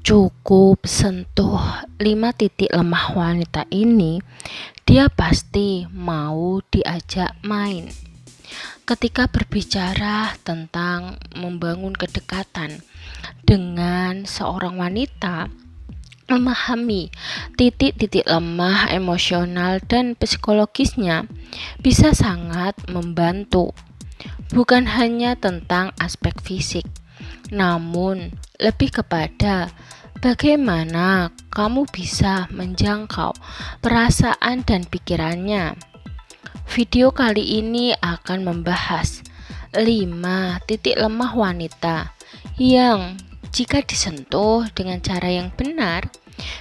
Cukup sentuh 5 titik lemah wanita ini, dia pasti mau diajak main. Ketika berbicara tentang membangun kedekatan dengan seorang wanita, memahami titik-titik lemah emosional dan psikologisnya bisa sangat membantu. Bukan hanya tentang aspek fisik, namun lebih kepada bagaimana kamu bisa menjangkau perasaan dan pikirannya. Video kali ini akan membahas 5 titik lemah wanita yang jika disentuh dengan cara yang benar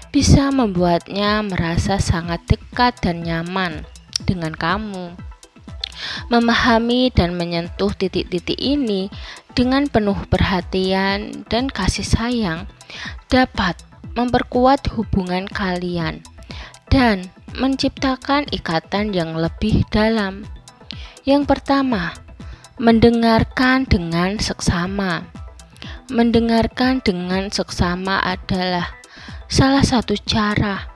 bisa membuatnya merasa sangat dekat dan nyaman dengan kamu. Memahami dan menyentuh titik-titik ini dengan penuh perhatian dan kasih sayang dapat memperkuat hubungan kalian dan menciptakan ikatan yang lebih dalam. Yang pertama, mendengarkan dengan seksama. Mendengarkan dengan seksama adalah salah satu cara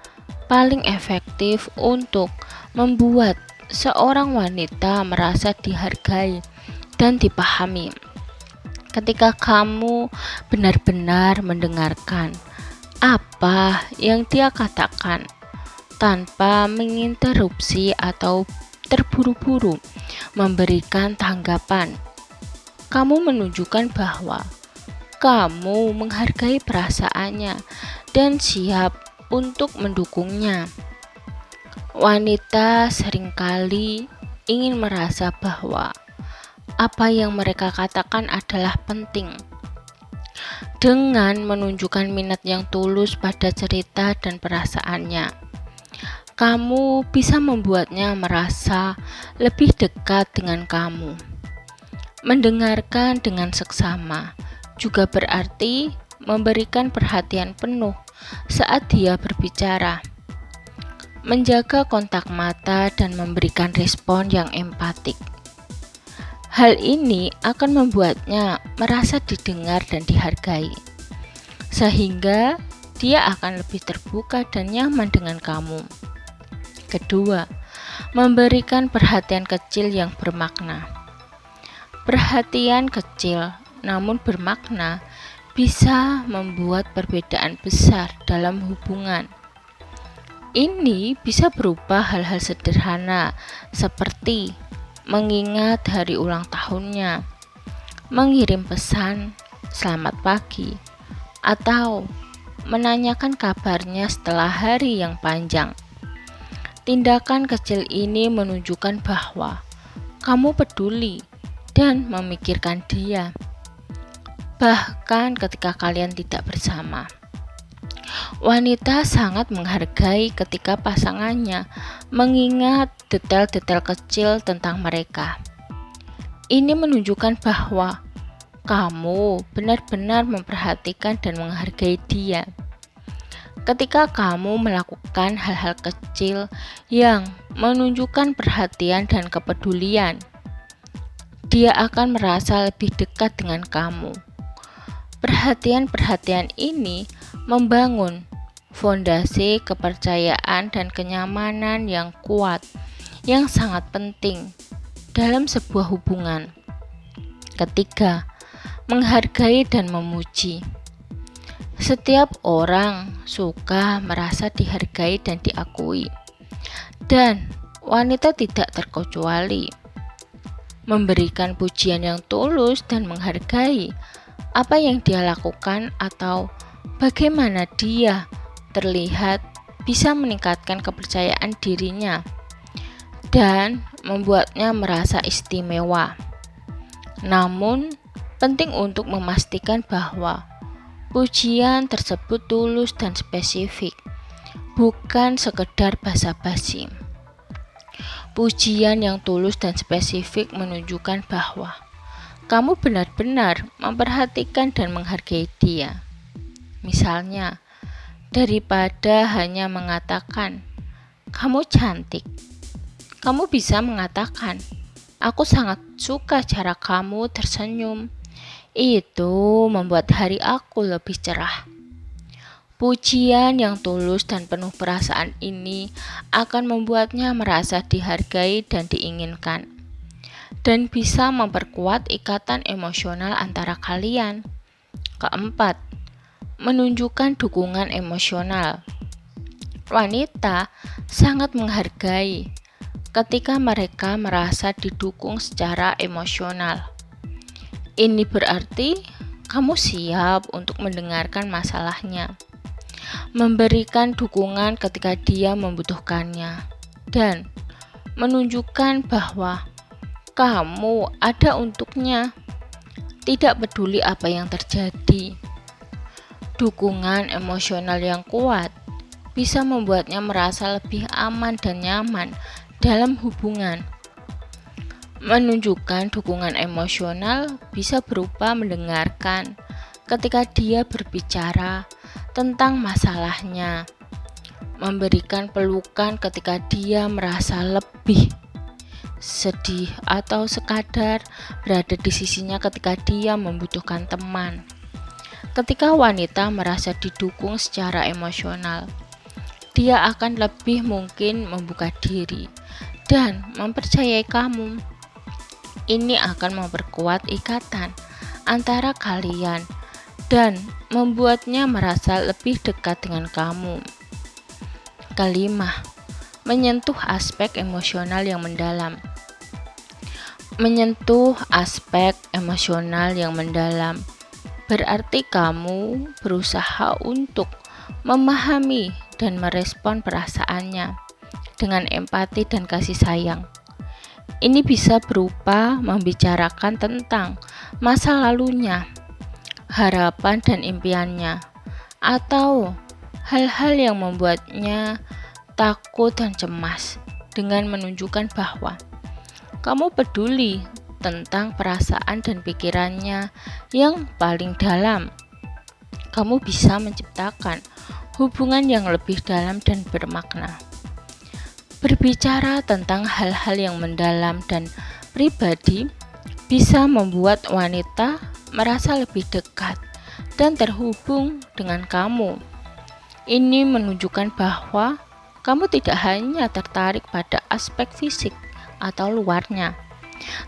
paling efektif untuk membuat seorang wanita merasa dihargai dan dipahami. Ketika kamu benar-benar mendengarkan apa yang dia katakan tanpa menginterupsi atau terburu-buru memberikan tanggapan, kamu menunjukkan bahwa kamu menghargai perasaannya dan siap untuk mendukungnya. Wanita seringkali ingin merasa bahwa apa yang mereka katakan adalah penting. Dengan menunjukkan minat yang tulus pada cerita dan perasaannya, kamu bisa membuatnya merasa lebih dekat dengan kamu. Mendengarkan dengan seksama juga berarti memberikan perhatian penuh saat dia berbicara, menjaga kontak mata dan memberikan respon yang empatik. Hal ini akan membuatnya merasa didengar dan dihargai, sehingga dia akan lebih terbuka dan nyaman dengan kamu. Kedua, memberikan perhatian kecil yang bermakna. Perhatian kecil namun bermakna bisa membuat perbedaan besar dalam hubungan. Ini bisa berupa hal-hal sederhana seperti mengingat hari ulang tahunnya, mengirim pesan "selamat pagi", atau menanyakan kabarnya setelah hari yang panjang. Tindakan kecil ini menunjukkan bahwa kamu peduli dan memikirkan dia, bahkan ketika kalian tidak bersama. Wanita sangat menghargai ketika pasangannya mengingat detail-detail kecil tentang mereka. Ini menunjukkan bahwa kamu benar-benar memperhatikan dan menghargai dia. Ketika kamu melakukan hal-hal kecil yang menunjukkan perhatian dan kepedulian, dia akan merasa lebih dekat dengan kamu. Perhatian-perhatian ini membangun fondasi kepercayaan dan kenyamanan yang kuat yang sangat penting dalam sebuah hubungan. Ketiga, menghargai dan memuji. Setiap orang suka merasa dihargai dan diakui, dan wanita tidak terkecuali. Memberikan pujian yang tulus dan menghargai apa yang dia lakukan atau bagaimana dia terlihat bisa meningkatkan kepercayaan dirinya dan membuatnya merasa istimewa. Namun, penting untuk memastikan bahwa pujian tersebut tulus dan spesifik, bukan sekedar basa-basi. Pujian yang tulus dan spesifik menunjukkan bahwa kamu benar-benar memperhatikan dan menghargai dia. Misalnya, daripada hanya mengatakan, "Kamu cantik", kamu bisa mengatakan, "Aku sangat suka cara kamu tersenyum. Itu membuat hari aku lebih cerah." Pujian yang tulus dan penuh perasaan ini akan membuatnya merasa dihargai dan diinginkan, dan bisa memperkuat ikatan emosional antara kalian. Keempat, menunjukkan dukungan emosional. Wanita sangat menghargai ketika mereka merasa didukung secara emosional. Ini berarti kamu siap untuk mendengarkan masalahnya, memberikan dukungan ketika dia membutuhkannya, dan menunjukkan bahwa kamu ada untuknya, tidak peduli apa yang terjadi. Dukungan emosional yang kuat bisa membuatnya merasa lebih aman dan nyaman dalam hubungan. Menunjukkan dukungan emosional bisa berupa mendengarkan ketika dia berbicara tentang masalahnya, memberikan pelukan ketika dia merasa lebih sedih, atau sekadar berada di sisinya ketika dia membutuhkan teman. Ketika wanita merasa didukung secara emosional, dia akan lebih mungkin membuka diri dan mempercayai kamu. Ini akan memperkuat ikatan antara kalian dan membuatnya merasa lebih dekat dengan kamu. Kelima, menyentuh aspek emosional yang mendalam. Menyentuh aspek emosional yang mendalam berarti kamu berusaha untuk memahami dan merespon perasaannya dengan empati dan kasih sayang. Ini bisa berupa membicarakan tentang masa lalunya, harapan dan impiannya, atau hal-hal yang membuatnya takut dan cemas, dengan menunjukkan bahwa kamu peduli tentang perasaan dan pikirannya yang paling dalam. Kamu bisa menciptakan hubungan yang lebih dalam dan bermakna. Berbicara tentang hal-hal yang mendalam dan pribadi bisa membuat wanita merasa lebih dekat dan terhubung dengan kamu. Ini menunjukkan bahwa kamu tidak hanya tertarik pada aspek fisik atau luarnya,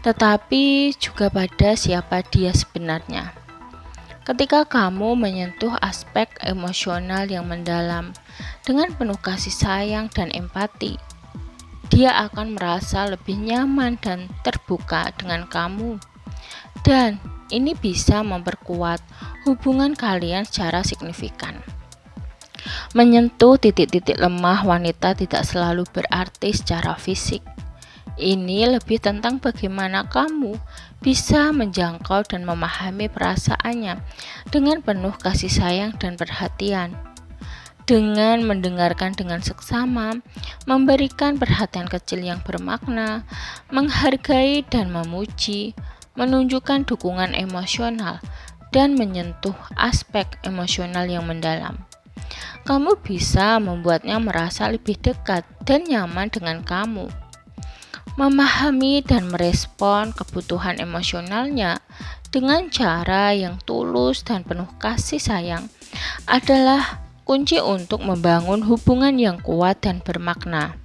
tetapi juga pada siapa dia sebenarnya. Ketika kamu menyentuh aspek emosional yang mendalam dengan penuh kasih sayang dan empati, dia akan merasa lebih nyaman dan terbuka dengan kamu. Dan ini bisa memperkuat hubungan kalian secara signifikan. Menyentuh titik-titik lemah wanita tidak selalu berarti secara fisik. Ini lebih tentang bagaimana kamu bisa menjangkau dan memahami perasaannya dengan penuh kasih sayang dan perhatian. Dengan mendengarkan dengan seksama, memberikan perhatian kecil yang bermakna, menghargai dan memuji, menunjukkan dukungan emosional, dan menyentuh aspek emosional yang mendalam. Kamu bisa membuatnya merasa lebih dekat dan nyaman dengan kamu. Memahami dan merespon kebutuhan emosionalnya dengan cara yang tulus dan penuh kasih sayang adalah kunci untuk membangun hubungan yang kuat dan bermakna.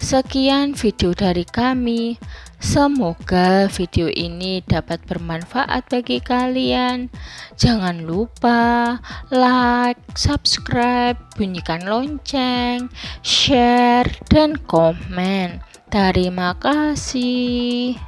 Sekian video dari kami. Semoga video ini dapat bermanfaat bagi kalian. Jangan lupa like, subscribe, bunyikan lonceng, share, dan komen. Terima kasih.